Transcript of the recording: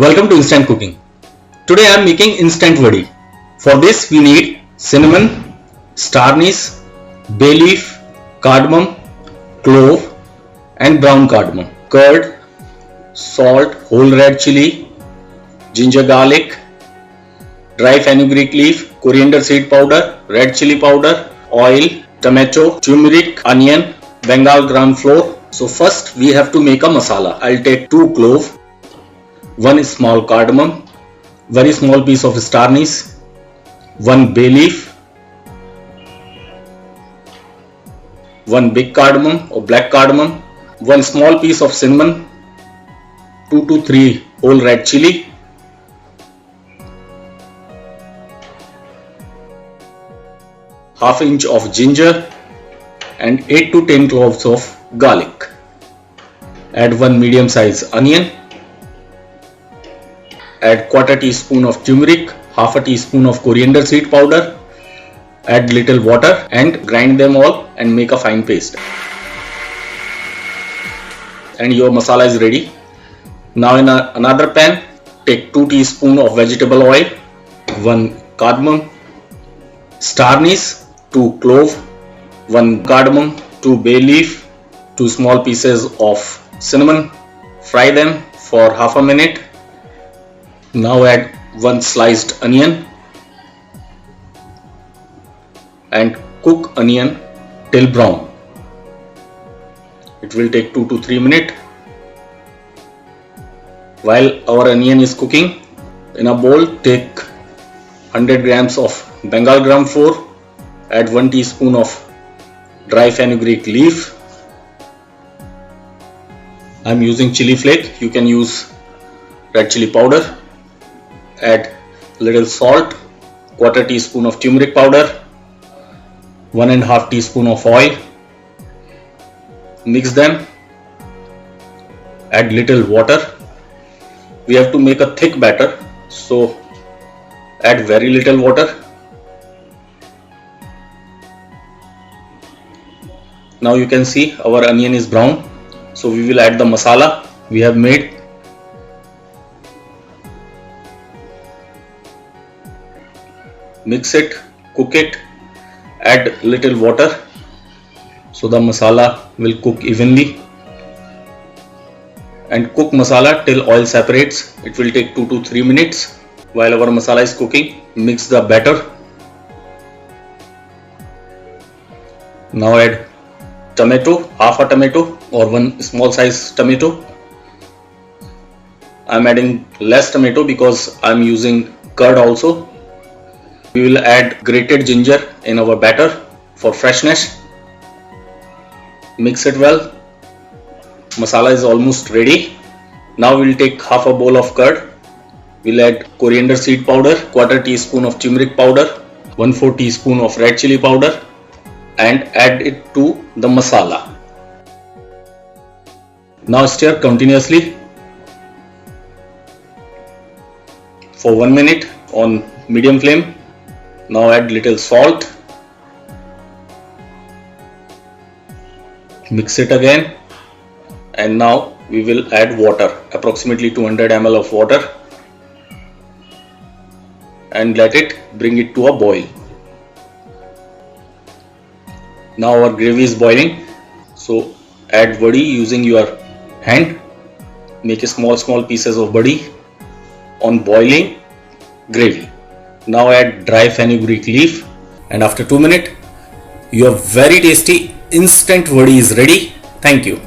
Welcome to Instant Cooking. Today I am making instant vadi. For this we need cinnamon, star anise, bay leaf, cardamom, clove and brown cardamom, curd, salt, whole red chili, ginger garlic, dry fenugreek leaf, coriander seed powder, red chili powder, oil, tomato, turmeric, onion, Bengal gram flour. So first we have to make a masala. I'll take 2 clove, 1 small cardamom, very small piece of star anise, 1 bay leaf, 1 big cardamom or black cardamom, 1 small piece of cinnamon, 2 to 3 whole red chili, half inch of ginger and 8 to 10 cloves of garlic. Add 1 medium size onion. Add quarter teaspoon of turmeric, half a teaspoon of coriander seed powder, add little water and grind them all and make a fine paste. And your masala is ready. Now in another pan, take 2 teaspoon of vegetable oil, 1 cardamom, star anise, 2 clove, 1 cardamom, 2 bay leaf, 2 small pieces of cinnamon. Fry them for half a minute. Now add 1 sliced onion and cook onion till brown. It will take 2 to 3 minutes. While our onion is cooking, in a bowl take 100 grams of Bengal gram flour, add 1 teaspoon of dry fenugreek leaf. I am using chili flake, you can use red chili powder. Add little salt, quarter teaspoon of turmeric powder, 1.5 teaspoon of oil. Mix them. Add little water. We have to make a thick batter, so add very little water. Now you can see our onion is brown, so we will add the masala we have made. Mix it, cook it, add little water so the masala will cook evenly, and cook masala till oil separates. It will take 2 to 3 minutes. While our masala is cooking, mix the batter. Now add tomato, half a tomato or 1 small size tomato. I am adding less tomato because I am using curd also. We will add grated ginger in our batter for freshness. Mix it well. Masala is almost ready. Now we will take half a bowl of curd. We will add coriander seed powder, quarter teaspoon of turmeric powder, 1/4 teaspoon of red chili powder and add it to the masala. Now stir continuously for 1 minute on medium flame. Now add little salt, mix it again, and now we will add water, approximately 200 ml of water, and let it bring it to a boil. Now our gravy is boiling, so add vadi using your hand. Make small pieces of vadi on boiling gravy. Now add dry fenugreek leaf, and after 2 minutes your very tasty instant vadi is ready. Thank you.